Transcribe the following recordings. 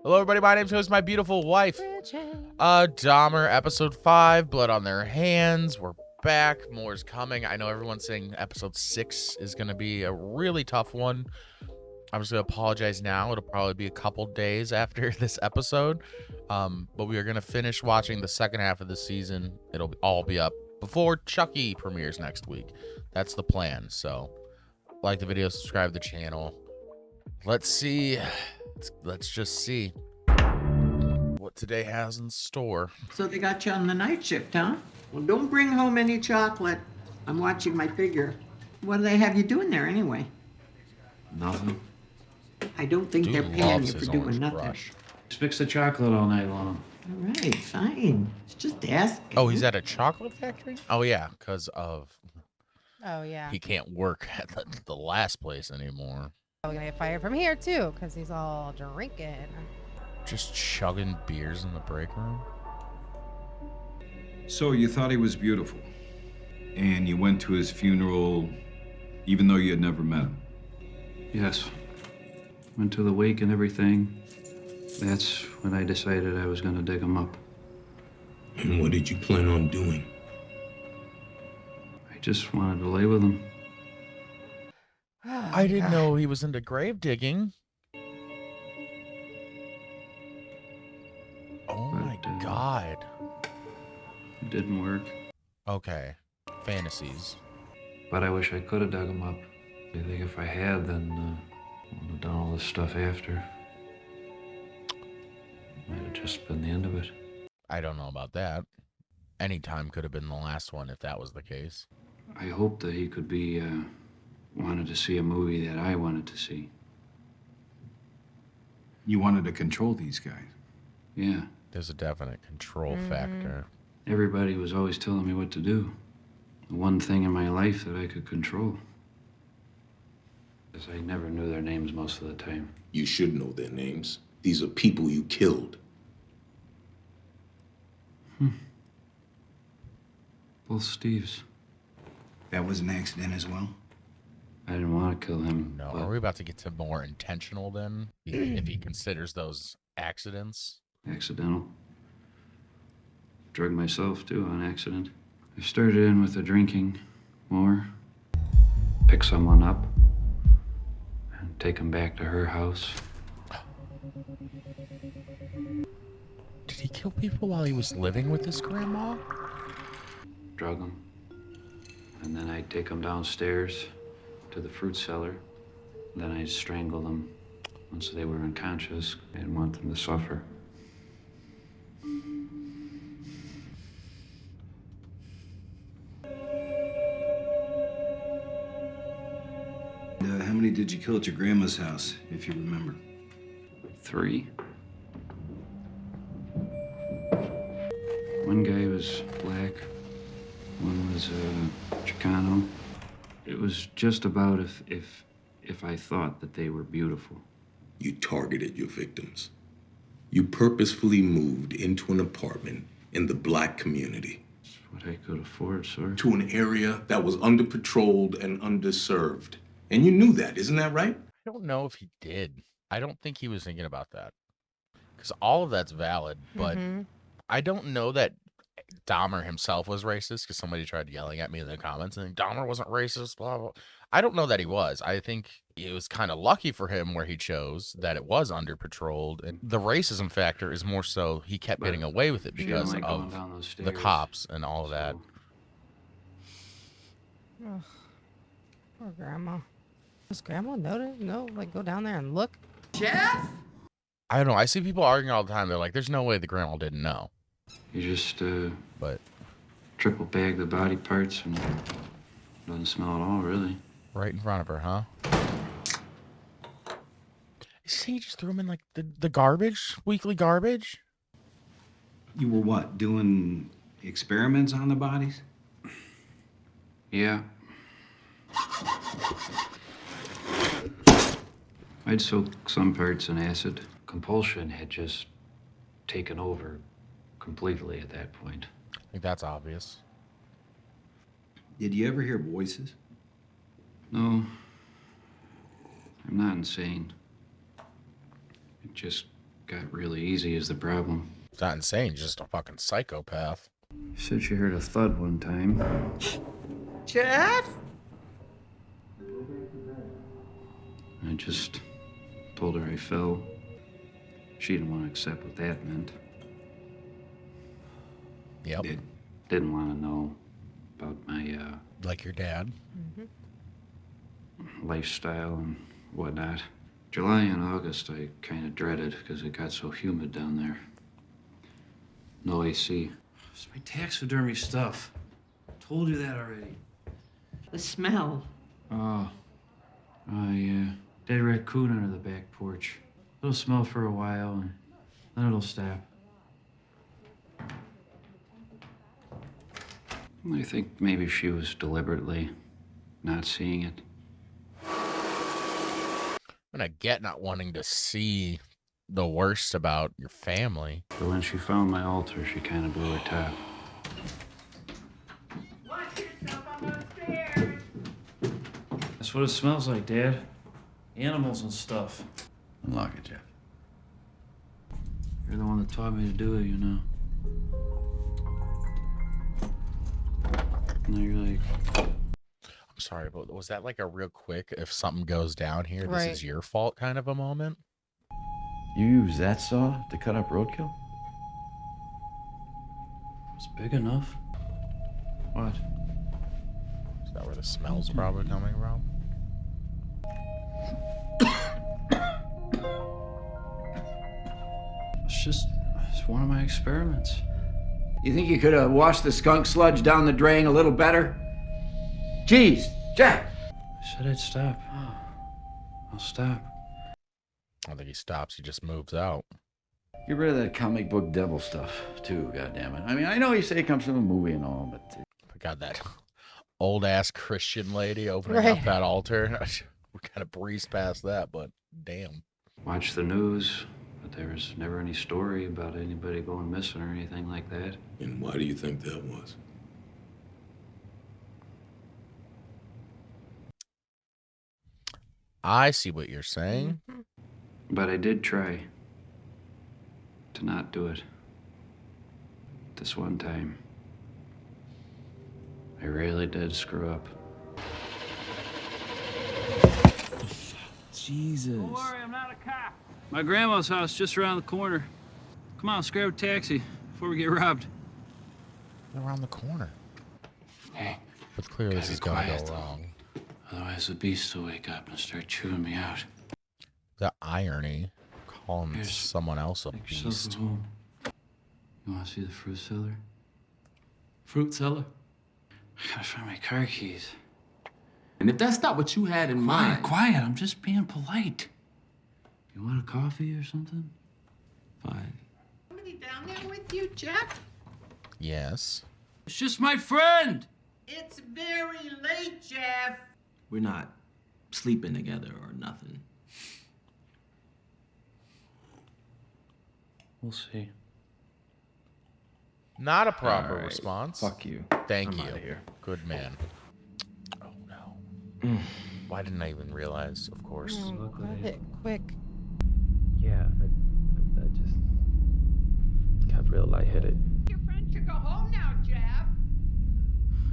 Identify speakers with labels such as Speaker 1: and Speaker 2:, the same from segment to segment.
Speaker 1: Hello, everybody. My name's Host, my beautiful wife. Dahmer, episode 5, Blood on Their Hands. We're back. More's coming. I know everyone's saying episode 6 is going to be a really tough one. I'm just going to apologize now. It'll probably be a couple days after this episode. But we are going to finish watching the second half of the season. It'll all be up before Chucky premieres next week. That's the plan. So, like the video, subscribe to the channel. Let's see. Let's just see what today has in store.
Speaker 2: So they got you on the night shift, huh? Well, don't bring home any chocolate. I'm watching my figure. What do they have you doing there anyway?
Speaker 3: Nothing.
Speaker 2: I don't think they're paying you for doing nothing.
Speaker 1: Crush.
Speaker 3: Just mix the chocolate all night long.
Speaker 2: All right, fine. It's just asking.
Speaker 1: Oh, he's at a chocolate factory? Oh, yeah, because of...
Speaker 4: Oh, yeah.
Speaker 1: He can't work at the last place anymore.
Speaker 4: We're gonna get fired from here, too, because he's all drinking.
Speaker 1: Just chugging beers in the break room?
Speaker 5: So you thought he was beautiful, and you went to his funeral even though you had never met him?
Speaker 3: Yes. Went to the wake and everything. That's when I decided I was gonna dig him up.
Speaker 6: And what did you plan on doing?
Speaker 3: I just wanted to lay with him.
Speaker 1: I didn't know he was into grave digging. Oh my God.
Speaker 3: It didn't work.
Speaker 1: Okay. Fantasies.
Speaker 3: But I wish I could have dug him up. I think if I had, then I would have done all this stuff after. Might have just been the end of it.
Speaker 1: I don't know about that. Any time could have been the last one if that was the case.
Speaker 3: I hope that he could be, wanted to see a movie that I wanted to see.
Speaker 5: You wanted to control these guys.
Speaker 3: Yeah.
Speaker 1: There's a definite control factor.
Speaker 3: Everybody was always telling me what to do. The one thing in my life that I could control. Because I never knew their names most of the time.
Speaker 6: You should know their names. These are people you killed.
Speaker 3: Both Steves.
Speaker 7: That was an accident as well?
Speaker 3: I didn't want to kill him.
Speaker 1: No,
Speaker 3: but
Speaker 1: are we about to get to more intentional then? If he considers those accidents?
Speaker 3: accidental. Drugged myself, too, on accident. I started in with the drinking more. Pick someone up. And take them back to her house.
Speaker 1: Did he kill people while he was living with his grandma?
Speaker 3: Drug them. And then I'd take them downstairs to the fruit cellar. Then I'd strangle them. Once they were unconscious, I didn't want them to suffer.
Speaker 7: How many did you kill at your grandma's house, if you remember?
Speaker 3: 3. One guy was black. One was Chicano. It was just about if I thought that they were beautiful.
Speaker 6: You targeted your victims. You purposefully moved into an apartment in the black community.
Speaker 3: It's what I could afford, sir.
Speaker 6: To an area that was under-patrolled and underserved. And you knew that, isn't that right?
Speaker 1: I don't know if he did. I don't think he was thinking about that. Because all of that's valid, but I don't know that Dahmer himself was racist, because somebody tried yelling at me in the comments and Dahmer wasn't racist, blah, blah. I don't know that he was. I think it was kind of lucky for him where he chose that it was under-patrolled. And the racism factor is more so he kept getting away with it
Speaker 3: She
Speaker 1: because
Speaker 3: didn't like going
Speaker 1: of
Speaker 3: down those
Speaker 1: the
Speaker 3: stairs,
Speaker 1: cops and all of that.
Speaker 3: so-
Speaker 4: Ugh. Poor grandma. Does grandma know, like, go down there and look?
Speaker 2: Jeff?
Speaker 1: I don't know. I see people arguing all the time. They're like, there's no way the grandma didn't know.
Speaker 3: You just
Speaker 1: But
Speaker 3: triple bag the body parts and doesn't smell at all, really.
Speaker 1: right in front of her, huh? See, he just threw him in like the garbage, weekly garbage.
Speaker 7: You were what, doing experiments on the bodies?
Speaker 3: Yeah. I'd soak some parts in acid. Compulsion had just taken over completely at that point.
Speaker 1: I think that's obvious.
Speaker 7: Did you ever hear voices?
Speaker 3: No. I'm not insane. It just got really easy is the problem.
Speaker 1: It's not insane, just a fucking psychopath.
Speaker 3: She said she heard a thud one time.
Speaker 2: Jeff?
Speaker 3: I just told her I fell. She didn't want to accept what that meant.
Speaker 1: Yep.
Speaker 3: Didn't want to know about my
Speaker 1: Like your dad.
Speaker 3: lifestyle and whatnot. July and August I kind of dreaded because it got so humid down there. No AC.
Speaker 8: It's my taxidermy stuff. Told you that already.
Speaker 2: The smell.
Speaker 3: Oh. Oh, yeah. Dead raccoon under the back porch. It'll smell for a while and then it'll stop. I think maybe she was deliberately not seeing it.
Speaker 1: And I get not wanting to see the worst about your family.
Speaker 3: But when she found my altar, she kind of blew her top.
Speaker 2: Watch yourself, I'm upstairs.
Speaker 8: That's what it smells like, Dad. Animals and stuff.
Speaker 5: Unlock it, Jeff.
Speaker 3: You're the one that taught me to do it, you know. And you're like,
Speaker 1: I'm sorry, but was that like a real quick, if something goes down here, this
Speaker 4: Right.
Speaker 1: is your fault kind of a moment?
Speaker 5: You use that saw to cut up roadkill?
Speaker 8: It's big enough.
Speaker 3: what?
Speaker 1: Is that where the smell's probably coming from?
Speaker 3: It's one of my experiments.
Speaker 9: You think you could have washed the skunk sludge down the drain a little better? Jeez, Jack!
Speaker 3: I said I'd stop. I'll stop.
Speaker 1: I don't think he stops, he just moves out.
Speaker 5: Get rid of that comic book devil stuff, too, goddammit. I mean, I know you say it comes from a movie and all, but...
Speaker 1: We got that old ass Christian lady opening
Speaker 4: Right.
Speaker 1: up that altar. We kind of breezed past that, but damn.
Speaker 3: Watch the news, but there was never any story about anybody going missing or anything like that.
Speaker 6: And why do you think that was?
Speaker 1: I see what you're saying.
Speaker 3: But I did try to not do it. This one time, I really did screw up.
Speaker 8: Jesus.
Speaker 7: Don't worry, I'm not a cop.
Speaker 8: My grandma's house just around the corner. Come on, let's grab a taxi before we get robbed.
Speaker 1: Around the corner.
Speaker 3: Hey,
Speaker 1: But clearly this
Speaker 3: Gotta
Speaker 1: is
Speaker 3: be
Speaker 1: gonna
Speaker 3: quiet.
Speaker 1: go wrong.
Speaker 3: otherwise the beast will wake up and start chewing me out.
Speaker 1: The irony, calling
Speaker 3: Here's-
Speaker 1: someone else a
Speaker 3: Make yourself
Speaker 1: beast.
Speaker 3: at home. You want to see the fruit cellar?
Speaker 8: Fruit cellar?
Speaker 3: I gotta find my car keys.
Speaker 9: And if that's not what you had in mind...
Speaker 3: Quiet, I'm just being polite. You want a coffee or something?
Speaker 9: Fine.
Speaker 2: Somebody down there with you, Jeff?
Speaker 1: Yes.
Speaker 8: It's just my friend.
Speaker 2: It's very late, Jeff.
Speaker 9: We're not sleeping together or nothing.
Speaker 3: We'll see.
Speaker 1: Not a proper
Speaker 5: All right,
Speaker 1: response.
Speaker 5: Fuck you.
Speaker 1: Thank
Speaker 5: I'm
Speaker 1: you.
Speaker 5: outta here.
Speaker 1: Good man. Oh no. Why didn't I even realize? Of course.
Speaker 4: Oh, got hit quick.
Speaker 10: Yeah, I just got real lightheaded.
Speaker 2: Your friend should go home now, Jeff.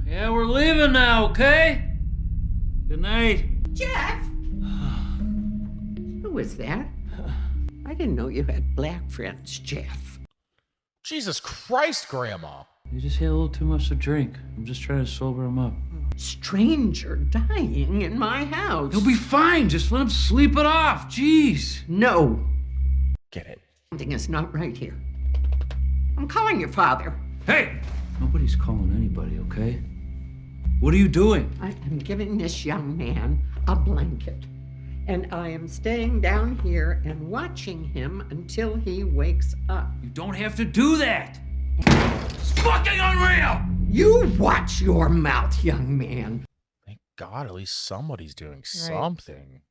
Speaker 8: Yeah, we're leaving now, okay? Good night.
Speaker 2: Jeff! Who was that? I didn't know you had black friends, Jeff.
Speaker 1: Jesus Christ, Grandma.
Speaker 8: You just had a little too much to drink. I'm just trying to sober him up.
Speaker 2: Stranger dying in my house.
Speaker 8: He'll be fine. Just let him sleep it off. Jeez.
Speaker 2: No.
Speaker 1: Get it.
Speaker 2: Something is not right here. I'm calling your father.
Speaker 8: Hey! Nobody's calling anybody, okay? What are you doing?
Speaker 2: I am giving this young man a blanket. And I am staying down here and watching him until he wakes up.
Speaker 8: You don't have to do that. It's fucking unreal!
Speaker 2: You watch your mouth, young man.
Speaker 1: Thank God, at least somebody's doing something.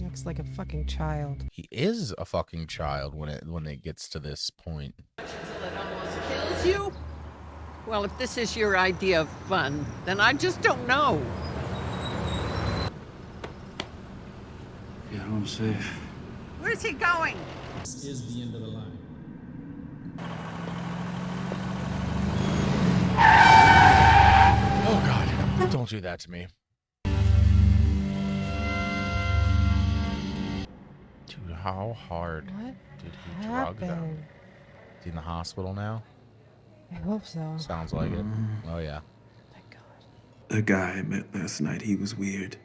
Speaker 4: Looks like a fucking child.
Speaker 1: He is a fucking child when it gets to this point.
Speaker 2: Kills you? Well, if this is your idea of fun, then I just don't know.
Speaker 3: Get home safe.
Speaker 2: Where's he going?
Speaker 11: This is the end of the line.
Speaker 1: Oh God, don't do that to me. Dude, how hard
Speaker 4: What
Speaker 1: did he drug them?
Speaker 4: happened?
Speaker 1: Is he in the hospital now?
Speaker 4: I hope so.
Speaker 1: Sounds like it. Oh yeah.
Speaker 4: Thank God.
Speaker 6: The guy I met last night, he was weird.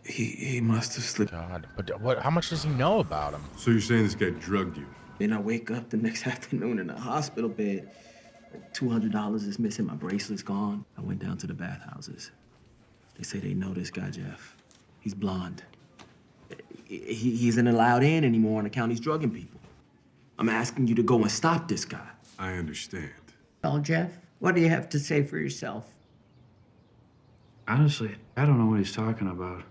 Speaker 6: He must have slipped.
Speaker 1: God, but what? How much does he know about him?
Speaker 5: So you're saying this guy drugged you?
Speaker 12: Then I wake up the next afternoon in a hospital bed. $200 is missing, my bracelet's gone. I went down to the bathhouses. They say they know this guy, Jeff. He's blonde. He isn't allowed in anymore on account he's drugging people. I'm asking you to go and stop this guy.
Speaker 5: I understand.
Speaker 2: Well, Jeff, what do you have to say for yourself?
Speaker 3: Honestly, I don't know what he's talking about.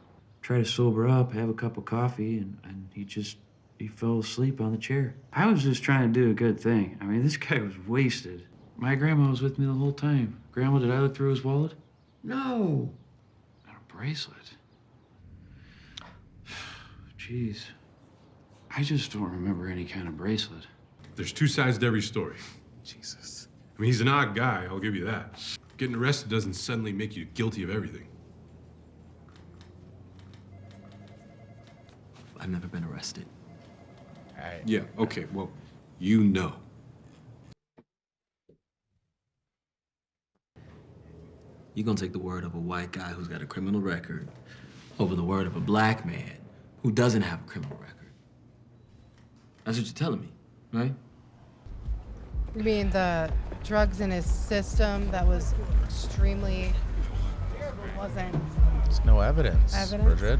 Speaker 3: Try to sober up, have a cup of coffee, and he fell asleep on the chair. I was just trying to do a good thing. I mean, this guy was wasted. My grandma was with me the whole time. Grandma, did I look through his wallet?
Speaker 2: No.
Speaker 3: And a bracelet. Jeez. I just don't remember any kind of bracelet.
Speaker 5: There's two sides to every story. Jesus. I mean, he's an odd guy, I'll give you that. Getting arrested doesn't suddenly make you guilty of everything.
Speaker 12: I've never been arrested.
Speaker 1: Hey.
Speaker 5: Yeah, okay, well, you know.
Speaker 12: You're gonna take the word of a white guy who's got a criminal record over the word of a black man who doesn't have a criminal record. That's what you're telling me, right?
Speaker 4: You mean the drugs in his system that was extremely wasn't?
Speaker 1: There's no evidence. Bridget.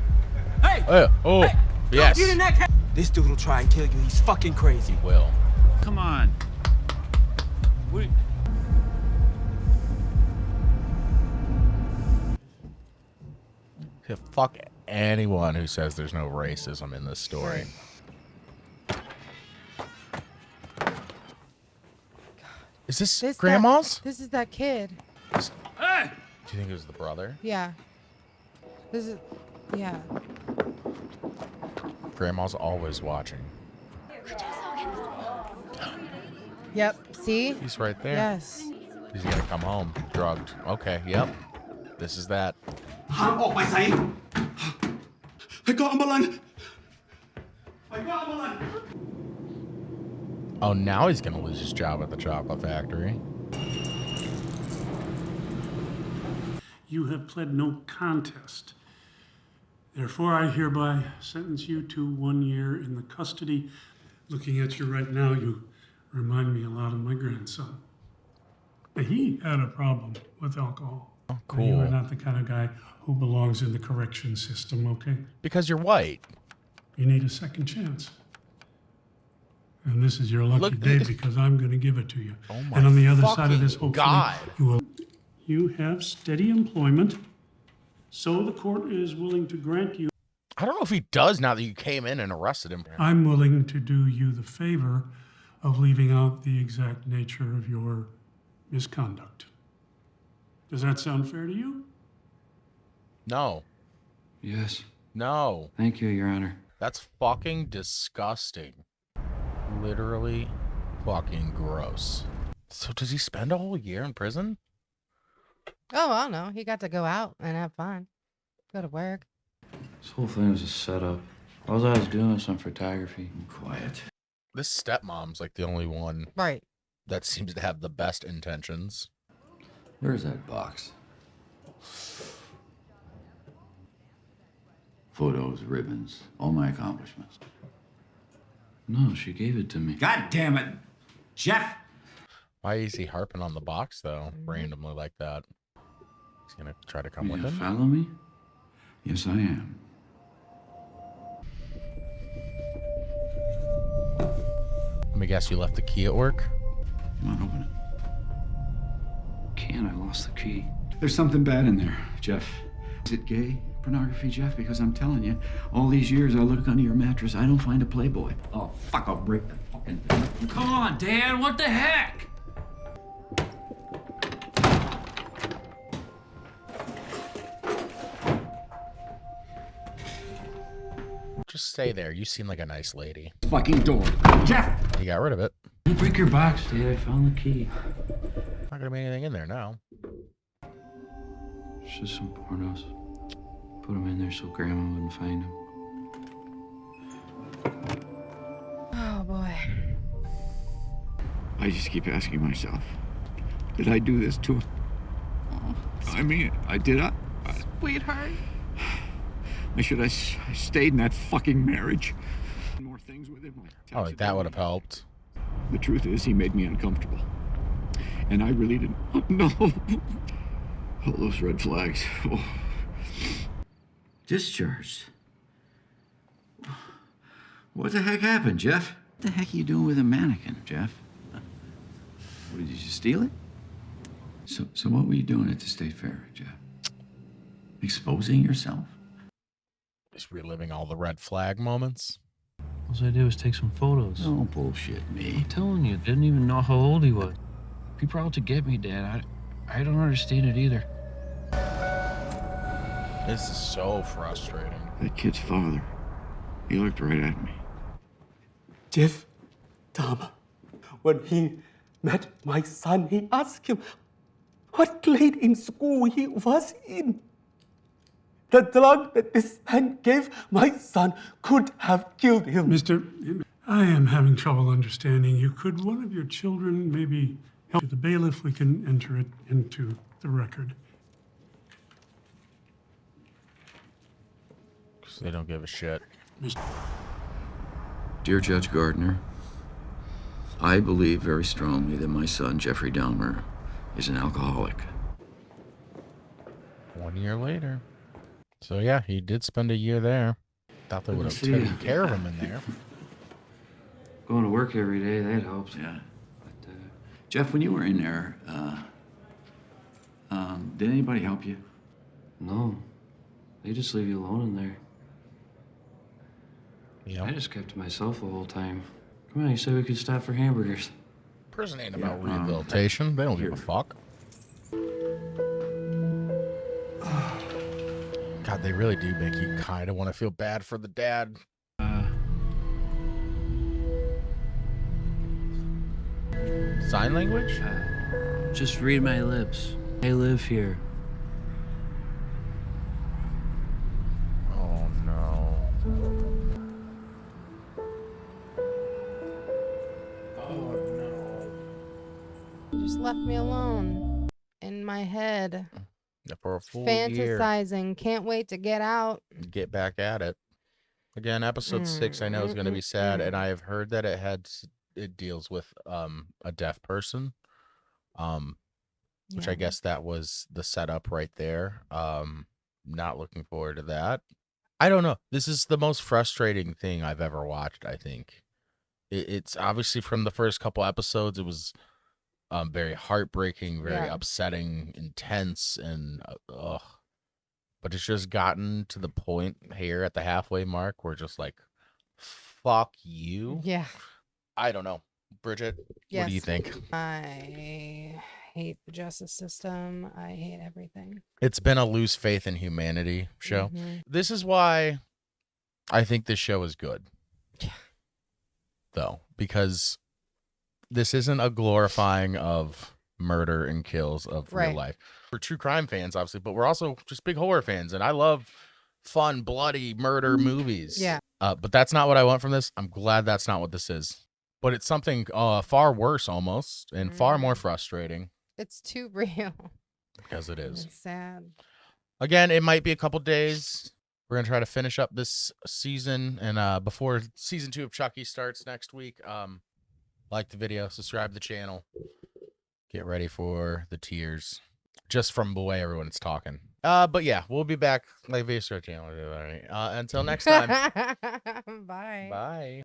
Speaker 12: Hey!
Speaker 1: Oh,
Speaker 12: hey!
Speaker 1: Yes.
Speaker 12: You the neck. This dude will try and kill you. He's fucking crazy.
Speaker 1: He will.
Speaker 8: Come on. What?
Speaker 1: Yeah, fuck anyone who says there's no racism in this story. Is this grandma's?
Speaker 4: This is that kid.
Speaker 8: Hey!
Speaker 1: Do you think it was the brother?
Speaker 4: Yeah. This is, yeah.
Speaker 1: Grandma's always watching.
Speaker 4: Yep. See?
Speaker 1: He's right there.
Speaker 4: Yes.
Speaker 1: He's gonna come home drugged. Okay. Yep. This is that. Oh, now he's gonna lose his job at the chocolate factory.
Speaker 11: You have pled no contest. Therefore, I hereby sentence you to 1 year in the custody. Looking at you right now, you remind me a lot of my grandson. He had a problem with alcohol.
Speaker 1: Oh, cool.
Speaker 11: You are not the kind of guy who belongs in the correction system, okay?
Speaker 1: Because you're white.
Speaker 11: You need a second chance. And this is your lucky day because I'm going to give it to you.
Speaker 1: Oh my
Speaker 11: and on the other side of this,
Speaker 1: fucking
Speaker 11: hopefully,
Speaker 1: God.
Speaker 11: you have steady employment, so the court is willing to grant you.
Speaker 1: I don't know if he does now that you came in and arrested him.
Speaker 11: I'm willing to do you the favor of leaving out the exact nature of your misconduct. Does that sound fair to you?
Speaker 1: No.
Speaker 3: Yes.
Speaker 1: No.
Speaker 3: Thank you, Your Honor.
Speaker 1: That's fucking disgusting. Literally fucking gross. So does he spend a whole year in prison?
Speaker 4: Oh, I don't know. He got to go out and have fun. Go to work.
Speaker 3: This whole thing was a setup. All I was doing was some photography.
Speaker 12: Quiet.
Speaker 1: This stepmom's like the only one
Speaker 4: Right.
Speaker 1: that seems to have the best intentions.
Speaker 9: Where's that box? Photos, ribbons, all my accomplishments.
Speaker 3: No, she gave it to me.
Speaker 7: God damn it, Jeff!
Speaker 1: Why is he harping on the box though, randomly like that? He's gonna try to come with him.
Speaker 3: Follow me?
Speaker 9: Yes, I am.
Speaker 1: Let me guess, you left the key at work?
Speaker 9: Come on, open it.
Speaker 3: Can't, I lost the key.
Speaker 9: There's something bad in there, Jeff. Is it gay pornography, Jeff? Because I'm telling you, all these years I look under your mattress, I don't find a Playboy. Oh, fuck, I'll break the fucking thing.
Speaker 8: Come on, Dad, what the heck?
Speaker 1: just stay there. You seem like a nice lady.
Speaker 9: Fucking door. Jeff!
Speaker 1: You got rid of it.
Speaker 3: Don't break your box, Dad. I found the key.
Speaker 1: Not gonna be anything in there now.
Speaker 3: It's just some pornos. Put them in there so Grandma wouldn't find them.
Speaker 4: Oh boy.
Speaker 9: I just keep asking myself, did I do this to him? I mean, I did.
Speaker 4: Sweetheart.
Speaker 9: I should have stayed in that fucking marriage. More things with him.
Speaker 1: Oh, like that would have helped.
Speaker 9: The truth is, he made me uncomfortable. And I really didn't know. All those red flags. Oh.
Speaker 7: Discharged. What the heck happened, Jeff?
Speaker 9: What the heck are you doing with a mannequin, Jeff? What, did you steal it? So what were you doing at the state fair, Jeff? Exposing yourself?
Speaker 1: Just reliving all the red flag moments.
Speaker 8: All I did was take some photos.
Speaker 9: Don't bullshit me.
Speaker 8: I'm telling you, didn't even know how old he was. People are out to get me, Dad. I don't understand it either.
Speaker 1: This is so frustrating.
Speaker 9: That kid's father, he looked right at me.
Speaker 12: Jeff Dahmer, when he met my son, he asked him what grade in school he was in. The drug that this man gave my son could have killed him.
Speaker 11: Mr. I am having trouble understanding you. Could one of your children maybe help the bailiff? We can enter it into the record.
Speaker 1: Because they don't give a shit.
Speaker 9: Dear Judge Gardner, I believe very strongly that my son, Jeffrey Dahmer, is an alcoholic.
Speaker 1: 1 year later. So yeah, he did spend a year there. Thought they would have taken care of him in there.
Speaker 3: Going to work every day, that helps.
Speaker 9: Yeah. But, Jeff, when you were in there, did anybody help you?
Speaker 3: No. They just leave you alone in there.
Speaker 1: Yeah.
Speaker 3: I just kept to myself the whole time. Come on, you said we could stop for hamburgers.
Speaker 1: Prison ain't about rehabilitation. They don't give a fuck. God, they really do make you kind of want to feel bad for the dad. Sign language?
Speaker 8: Just read my lips. I live here.
Speaker 1: Oh, no. Oh, no.
Speaker 4: You just left me alone in my head.
Speaker 1: For a full year.
Speaker 4: Fantasizing. Can't wait to get out.
Speaker 1: Get back at it. Again, episode 6 I know is going to be sad, and I have heard that it deals with a deaf person. Which I guess that was the setup right there. Not looking forward to that. I don't know. This is the most frustrating thing I've ever watched, I think. It's obviously from the first couple episodes, it was very heartbreaking, very upsetting, intense, and but it's just gotten to the point here at the halfway mark where just like, fuck you.
Speaker 4: Yeah.
Speaker 1: I don't know. Bridget, what do you think?
Speaker 4: I hate the justice system. I hate everything.
Speaker 1: It's been a lose faith in humanity show. This is why I think this show is good.
Speaker 4: Yeah.
Speaker 1: Though, because this isn't a glorifying of murder and kills of real life. We're true crime fans, obviously, but we're also just big horror fans, and I love fun, bloody murder movies.
Speaker 4: Yeah.
Speaker 1: But that's not what I want from this. I'm glad that's not what this is. But it's something far worse almost, and far more frustrating.
Speaker 4: It's too real.
Speaker 1: Because it is.
Speaker 4: It's sad.
Speaker 1: Again, it might be a couple days. We're going to try to finish up this season, and before season 2 of Chucky starts next week, like the video, subscribe to the channel. Get ready for the tears. Just from the way everyone's talking. But yeah, we'll be back. Like video our channel. Until next time.
Speaker 4: Bye.
Speaker 1: Bye.